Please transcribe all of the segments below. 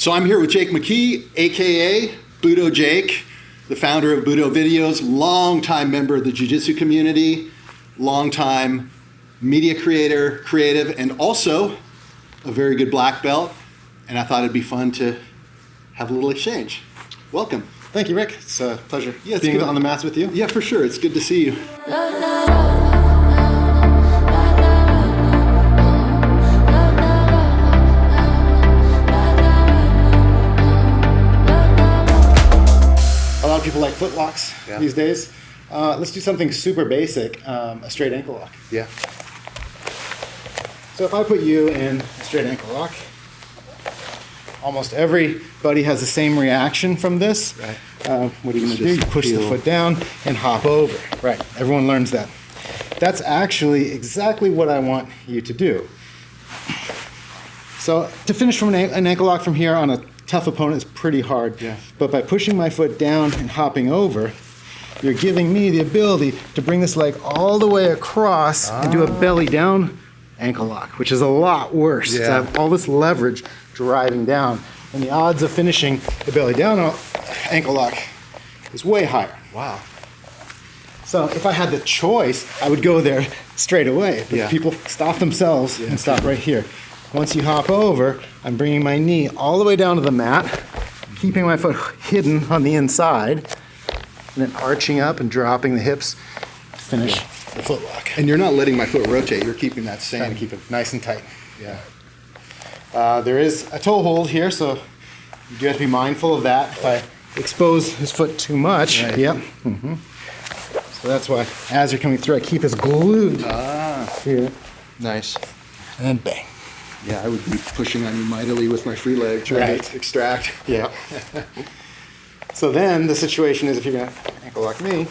So I'm here with Jake McKee, aka Budo Jake, the founder of Budo Videos, longtime member of the jiu-jitsu community, longtime media creator, creative, and also a very good black belt. And I thought it'd be fun to have a little exchange. Welcome. Thank you, Rick. It's a pleasure it's being good on the mats with you. Yeah, for sure. It's good to see you. A lot of people like footlocks these days. Let's do something super basic, a straight ankle lock. Yeah. So if I put you in a straight ankle lock, almost everybody has the same reaction from this. Right. What are you going to do? You push the foot down and hop over. Right. Everyone learns that. That's actually exactly what I want you to do. So to finish from an ankle lock from here on a tough opponent is pretty hard. Yeah. But by pushing my foot down and hopping over, you're giving me the ability to bring this leg all the way across and do a belly down ankle lock, which is a lot worse. Yeah. To have all this leverage driving down, and the odds of finishing the belly down ankle lock is way higher. Wow. So if I had the choice, I would go there straight away. But people stop themselves and stop right here. Once you hop over, I'm bringing my knee all the way down to the mat, keeping my foot hidden on the inside, and then arching up and dropping the hips to finish the foot lock. And you're not letting my foot rotate. You're keeping that same. Trying to keep it nice and tight. Yeah. There is a toe hold here, so you do have to be mindful of that. If I expose his foot too much, So that's why, as you're coming through, I keep his glued here, Nice. and then bang. Yeah, I would be pushing on you mightily with my free leg, trying to extract. Yeah. So then the situation is, if you're gonna ankle lock me,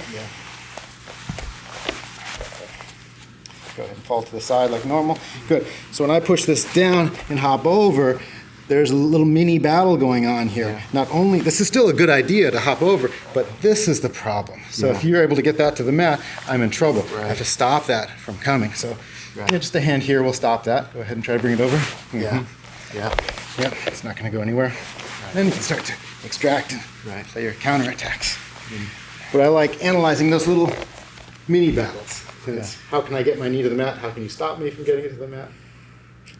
go ahead and fall to the side like normal. Good. So when I push this down and hop over, there's a little mini battle going on here. Yeah. Not only, this is still a good idea to hop over, but this is the problem. So if you're able to get that to the mat, I'm in trouble. Right. I have to stop that from coming. So just a hand here will stop that. Go ahead and try to bring it over. Yeah. Yeah. Yep, it's not going to go anywhere. Then you can start to extract and play your counterattacks. But I like analyzing those little mini battles. How can I get my knee to the mat? How can you stop me from getting it to the mat?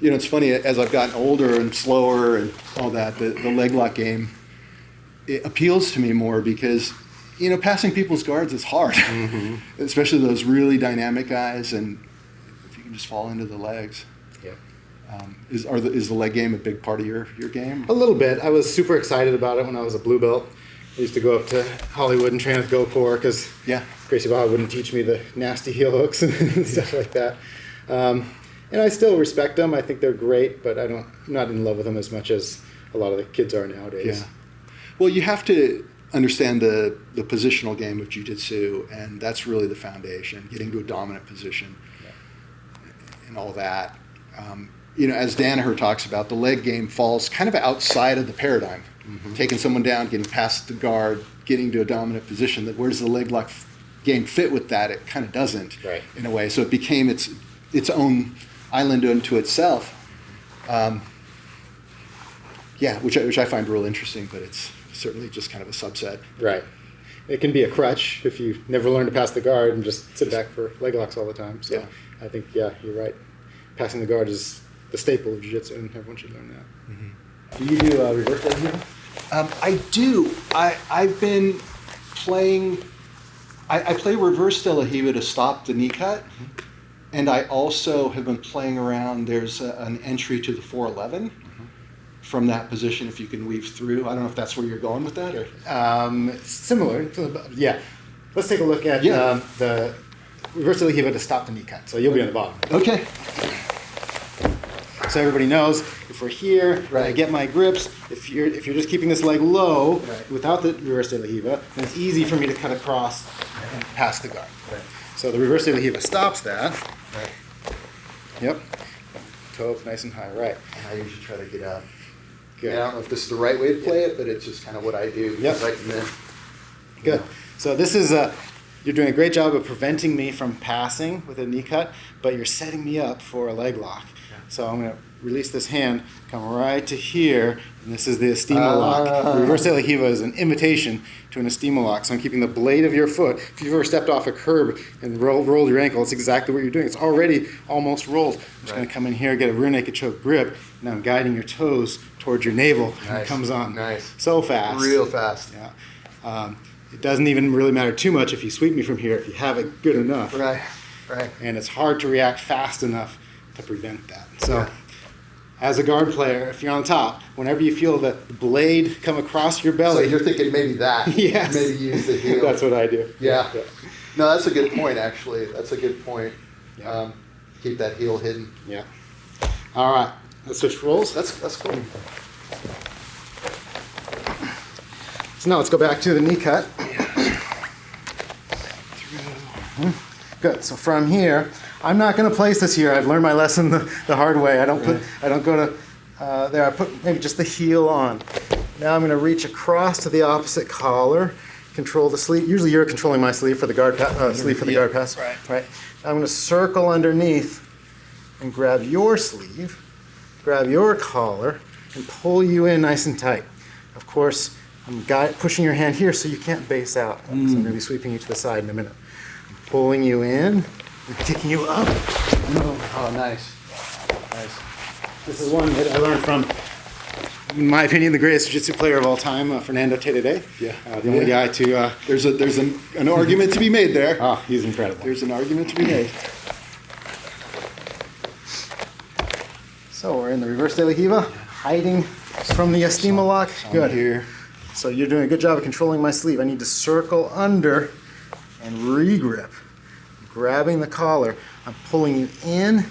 You know, it's funny, as I've gotten older and slower and all that, the leg lock game, it appeals to me more because, you know, passing people's guards is hard, especially those really dynamic guys, and if you can just fall into the legs. Yeah. Is the leg game a big part of your game? A little bit. I was super excited about it when I was a blue belt. I used to go up to Hollywood and train with GoCore because Gracie Baja wouldn't teach me the nasty heel hooks and stuff like that. And I still respect them. I think they're great, but I'm not in love with them as much as a lot of the kids are nowadays. Yeah. Well, you have to understand the positional game of jiu-jitsu, and that's really the foundation, getting to a dominant position and all that. You know, as Danaher talks about, the leg game falls kind of outside of the paradigm. Taking someone down, getting past the guard, getting to a dominant position. Where does the leg lock game fit with that? It kind of doesn't in a way. So it became its own island unto itself. Which I find real interesting, but it's certainly just kind of a subset. Right. It can be a crutch if you never learn to pass the guard and just sit back for leg locks all the time. So I think, you're right. Passing the guard is the staple of jiu-jitsu, and everyone should learn that. Do you do reverse leg here? I do. I've been playing. I play reverse De La Riva to stop the knee cut, and I also have been playing around. There's an entry to the 411 from that position. If you can weave through, I don't know if that's where you're going with that. Or Similar. Let's take a look at the reverse De La Riva to stop the knee cut. So you'll be on the bottom. Okay. So everybody knows if we're here, I get my grips. If you're just keeping this leg low without the reverse De La Riva, then it's easy for me to cut across and pass the guard. So the reverse De La Riva stops that. Yep. Toe up nice and high. Right. And I usually try to get up. Good. I don't know if this is the right way to play it, but it's just kind of what I do. Yep. Good. So this is you're doing a great job of preventing me from passing with a knee cut, but you're setting me up for a leg lock. So I'm going to release this hand, come right to here, and this is the Estima lock. Reverse de la Hiva is an imitation to an Estima lock. So I'm keeping the blade of your foot. If you've ever stepped off a curb and rolled your ankle, it's exactly what you're doing. It's already almost rolled. I'm just going to come in here, get a rear naked choke grip. Now I'm guiding your toes towards your navel. Nice. And it comes on so fast. Real fast. Yeah. It doesn't even really matter too much if you sweep me from here, if you have it good enough. Right. And it's hard to react fast enough to prevent that. So as a guard player, if you're on top, whenever you feel the blade come across your belly. So you're thinking maybe that. Yes. Maybe use the heel. That's what I do. Yeah. No, that's a good point, actually. That's a good point. Keep that heel hidden. Yeah. All right. Let's switch roles. That's cool. So now let's go back to the knee cut. Good. So from here, I'm not going to place this here. I've learned my lesson the hard way. I don't go to there. I put maybe just the heel on. Now I'm going to reach across to the opposite collar, control the sleeve. Usually you're controlling my sleeve for the guard sleeve for the guard pass. Right. Now I'm going to circle underneath and grab your sleeve, grab your collar, and pull you in nice and tight. Of course, I'm pushing your hand here so you can't base out. So I'm going to be sweeping you to the side in a minute. I'm pulling you in and kicking you up. Oh, nice. This is one that I learned from, in my opinion, the greatest jiu-jitsu player of all time, Fernando Tedede. The only guy to... There's an argument to be made there. Oh, he's incredible. There's an argument to be made. So we're in the reverse de la Hiva, hiding from the Estima lock. Good. Here. So you're doing a good job of controlling my sleeve. I need to circle under and re-grip. Grabbing the collar, I'm pulling you in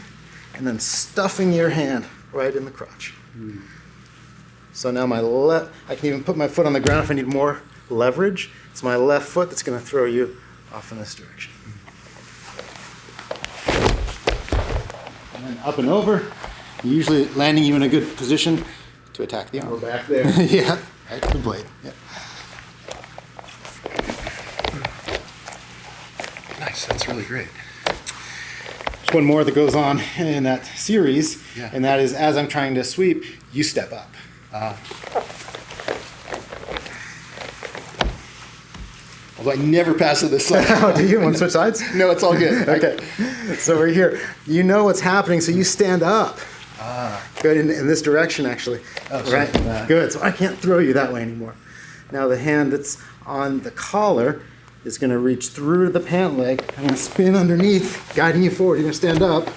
and then stuffing your hand right in the crotch. So now I can even put my foot on the ground if I need more leverage. It's my left foot that's going to throw you off in this direction. And then up and over, usually landing you in a good position to attack the arm. We're back there. Yeah, right to the blade. Yeah. Nice, that's really great. There's one more that goes on in that series, and that is as I'm trying to sweep, you step up. Although I never pass to this side. Oh, do you want to switch sides? No, it's all good. Okay. So we're here. You know what's happening, so you stand up. Good, in this direction, actually. Oh, right? Good. So I can't throw you that way anymore. Now the hand that's on the collar is going to reach through the pant leg. I'm going to spin underneath, guiding you forward. You're going to stand up.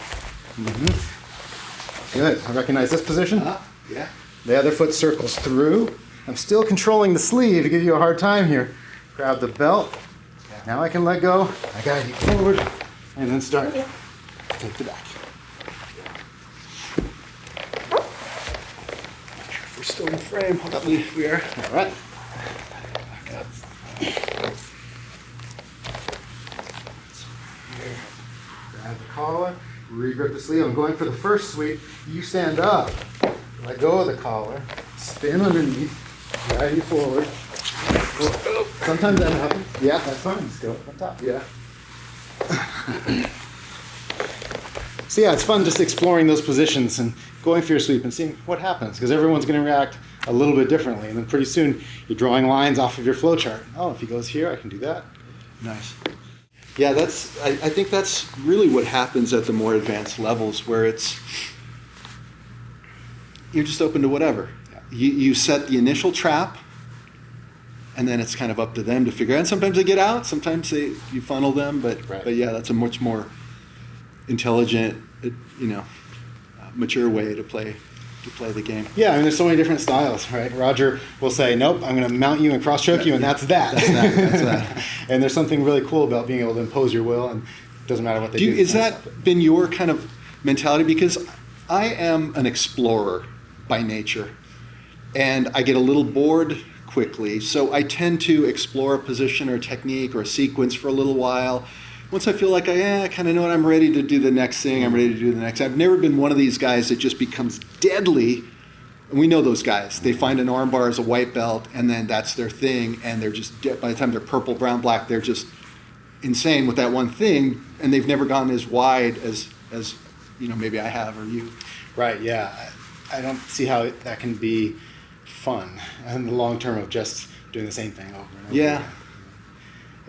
Good. I recognize this position. Yeah. The other foot circles through. I'm still controlling the sleeve to give you a hard time here. Grab the belt. Now I can let go. I guide you forward and then start. Take the back. We're still in frame. Hold up, we are. All right. Grab the collar, re-grip the sleeve. I'm going for the first sweep. You stand up. Let go of the collar. Spin underneath. Guide you forward. Sometimes that happens. Yeah, that's fine. Just go up top. Yeah. So yeah, it's fun just exploring those positions and going for your sweep and seeing what happens, because everyone's going to react a little bit differently, and then pretty soon you're drawing lines off of your flow chart. Oh, if he goes here, I can do that. Nice. Yeah, I think that's really what happens at the more advanced levels, where you're just open to whatever. You set the initial trap, and then it's kind of up to them to figure out. And sometimes they get out, sometimes you funnel them, but yeah, that's a much more intelligent, mature way to play the game. Yeah, I mean, there's so many different styles, right? Roger will say, nope, I'm going to mount you and cross-choke you, and that's that. That's that. And there's something really cool about being able to impose your will, and it doesn't matter what they do. Is that been your kind of mentality? Because I am an explorer by nature, and I get a little bored quickly, so I tend to explore a position or a technique or a sequence for a little while. Once I feel like I kind of know what I'm ready to do the next thing, I'm ready to do the next. I've never been one of these guys that just becomes deadly. And we know those guys. They find an armbar as a white belt, and then that's their thing. And they're just, by the time they're purple, brown, black, they're just insane with that one thing. And they've never gone as wide as maybe I have or you. Right, yeah. I don't see how that can be fun in the long term of just doing the same thing over and over Yeah. again.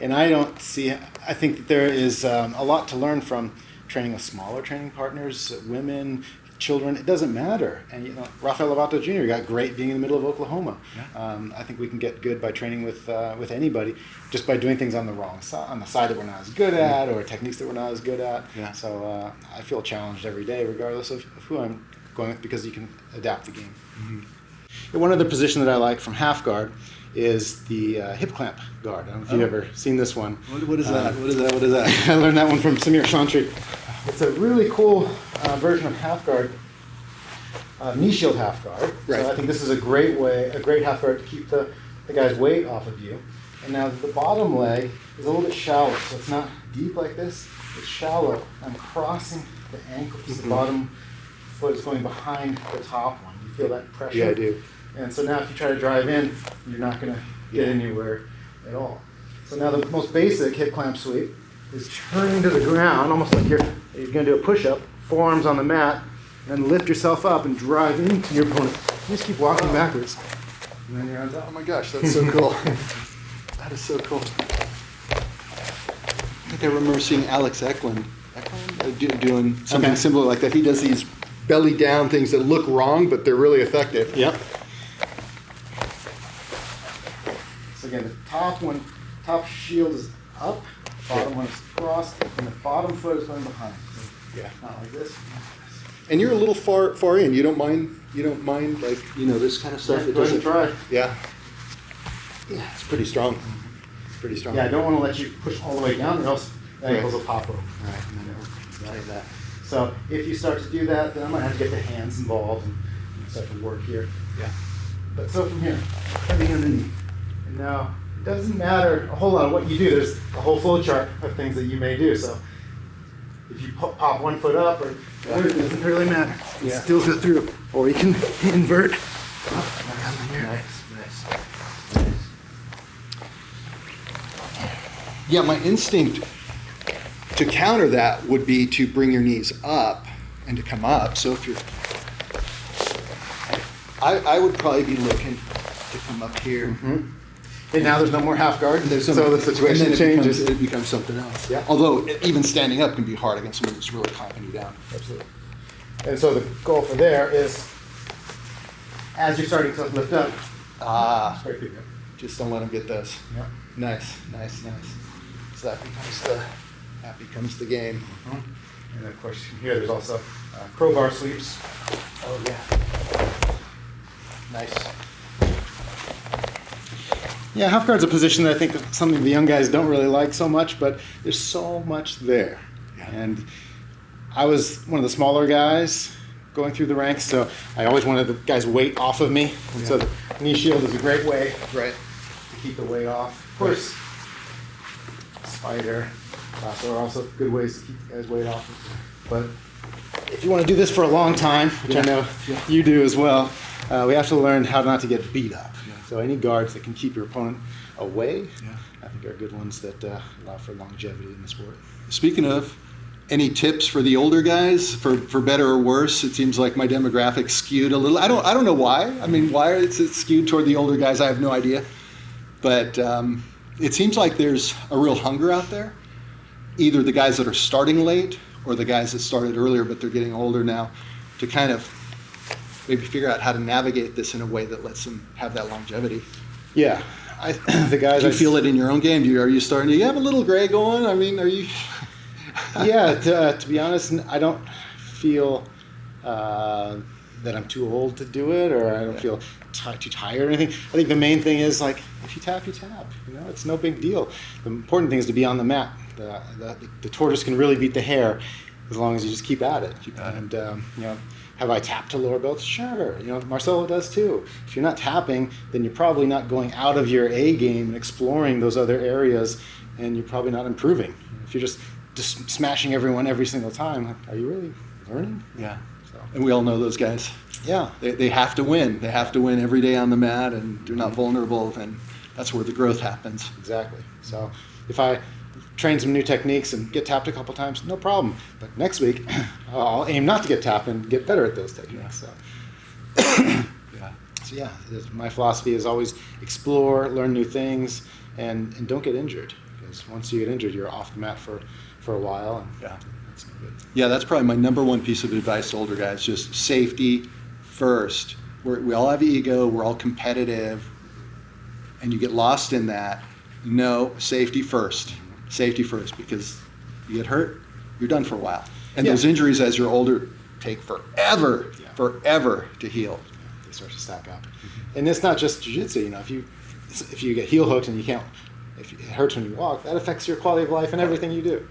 And I think that there is a lot to learn from training with smaller training partners, women, children. It doesn't matter. And Rafael Lovato Jr. got great being in the middle of Oklahoma. Yeah. I think we can get good by training with anybody, just by doing things on the wrong side, on the side that we're not as good at, or techniques that we're not as good at. Yeah. So I feel challenged every day, regardless of who I'm going with, because you can adapt the game. Mm-hmm. One other position that I like from half guard is the hip clamp guard. I don't know if you've ever seen this one. What is that? What is that? I learned that one from Samir Chantry. It's a really cool version of half guard, knee shield half guard. Right. So I think this is a great half guard to keep the guy's weight off of you. And now the bottom leg is a little bit shallow, so it's not deep like this. It's shallow. I'm crossing the ankle because the bottom foot is going behind the top one. You feel that pressure? Yeah, I do. And so now if you try to drive in, you're not going to get anywhere at all. So now the most basic hip clamp sweep is turning to the ground, almost like you're going to do a push-up, forearms on the mat, and lift yourself up and drive into your opponent. You just keep walking backwards. And then you're on top. Oh my gosh, that's so cool. That is so cool. I think I remember seeing Alex Eklund doing something similar like that. He does these belly down things that look wrong, but they're really effective. Yep. So again, the top shield is up, bottom one is crossed, and the bottom foot is going behind. So, not like this. And you're a little far in. You don't mind like this kind of stuff. Go ahead and try. Yeah. Yeah, it's pretty strong. Pretty strong. Yeah, I don't want to let you push all the way down, or else the ankles will pop over. Right. Like that. So if you start to do that, then I might have to get the hands involved and start to work here. Yeah. But so from here, turning underneath. And now, it doesn't matter a whole lot of what you do. There's a whole flow chart of things that you may do. So if you pop one foot up or it doesn't really matter. You still go through. Or you can invert. Nice. Yeah, my instinct to counter that would be to bring your knees up and to come up. So if you're, I would probably be looking to come up here. Mm-hmm. And now there's no more half guard, so the situation and then changes. It becomes something else. Yeah. Although even standing up can be hard against someone who's really clamping you down. Absolutely. And so the goal for there is, as you're starting to lift up, just don't let them get this. Yep. Nice. So that becomes the game. Mm-hmm. And of course here there's also crowbar sweeps. Oh yeah. Nice. Yeah, half guard's a position that I think something the young guys don't really like so much, but there's so much there. Yeah. And I was one of the smaller guys going through the ranks, so I always wanted the guys' weight off of me. And so the knee shield is a great way Right. to keep the weight off. Of course, spider, lasso are also good ways to keep the guys' weight off. But if you want to do this for a long time, which I know you do as well, we have to learn how not to get beat up. So any guards that can keep your opponent away, I think are good ones that allow for longevity in the sport. Speaking of, any tips for the older guys, for better or worse? It seems like my demographic skewed a little. I don't know why. I mean, why it's skewed toward the older guys, I have no idea. But it seems like there's a real hunger out there. Either the guys that are starting late or the guys that started earlier but they're getting older now, to kind of maybe figure out how to navigate this in a way that lets them have that longevity. Yeah, the guys. Do you feel it in your own game? Are you starting to? You have a little gray going. I mean, are you? Yeah, to be honest, I don't feel that I'm too old to do it, or I don't feel too tired or anything. I think the main thing is, like, if you tap, you tap. You know, it's no big deal. The important thing is to be on the mat. The tortoise can really beat the hare as long as you just keep at it. And you know, have I tapped to lower belts? Sure. You know, Marcelo does too. If you're not tapping, then you're probably not going out of your A game and exploring those other areas, and you're probably not improving. If you're just smashing everyone every single time, like, are you really learning? Yeah. So. And we all know those guys. Yeah. They have to win. They have to win every day on the mat, and they're not vulnerable, and that's where the growth happens. Exactly. So if I train some new techniques and get tapped a couple times, no problem. But next week, I'll aim not to get tapped and get better at those techniques. So, so yeah, my philosophy is always explore, learn new things, and don't get injured. Because once you get injured, you're off the mat for a while. And that's no good. Yeah, that's probably my number one piece of advice to older guys, just safety first. We all have ego, we're all competitive, and you get lost in that. No, safety first. Safety first, because you get hurt, you're done for a while. And those injuries as you're older take forever to heal. Yeah, they start to stack up. And it's not just jiu-jitsu, you know, if you get heel hooked and you can't, if it hurts when you walk, that affects your quality of life and everything you do.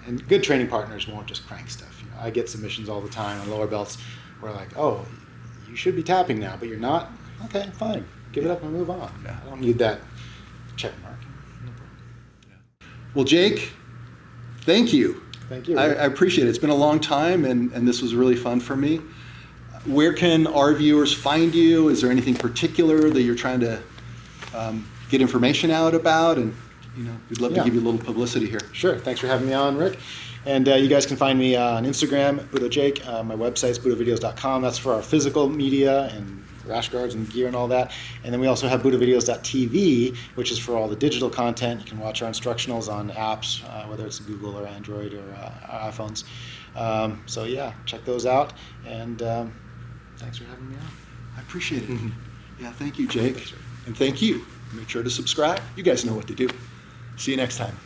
And good training partners won't just crank stuff. You know, I get submissions all the time on lower belts where like, oh, you should be tapping now, but you're not. Okay, fine. Give it up and move on. Yeah. I don't need that check mark. No problem. Well, Jake, thank you. Thank you. I appreciate it. It's been a long time, and this was really fun for me. Where can our viewers find you? Is there anything particular that you're trying to get information out about? And we'd love to give you a little publicity here. Sure. Thanks for having me on, Rick. And you guys can find me on Instagram, Budo Jake. My website's budovideos.com. That's for our physical media and rash guards and gear and all that. And then we also have budovideos.tv, which is for all the digital content. You can watch our instructionals on apps, whether it's Google or Android or iPhones. So yeah, check those out. And thanks for having me on. I appreciate it. Yeah, thank you, Jake. And thank you. Make sure to subscribe. You guys know what to do. See you next time.